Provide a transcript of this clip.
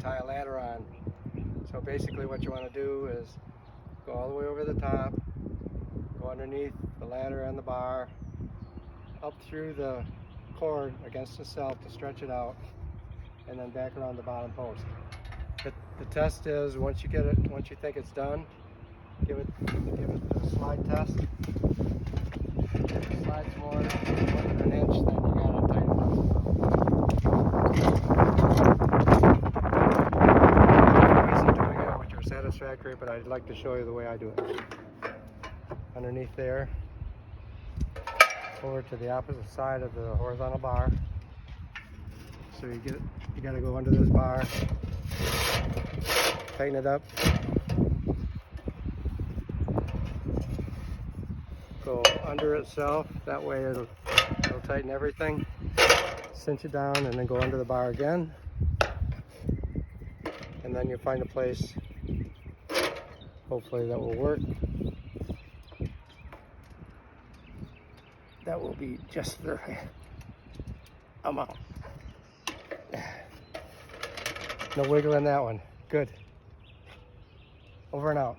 tie a ladder on. So basically what you want to do is go all the way over the top, go underneath the ladder and the bar, up through the cord against itself to stretch it out, and then back around the bottom post. The test is once you think it's done, give it a slide test. If it slides more than an inch, then you gotta tighten it up. Easy doing it, which are satisfactory, but I'd like to show you the way I do it. Underneath there, over to the opposite side of the horizontal bar. So you gotta go under this bar, tighten it up, go under itself, that way it'll tighten everything, cinch it down, and then go under the bar again, and then you'll find a place, hopefully that will work. That will be just the right amount. No wiggle in that one. Good. Over and out.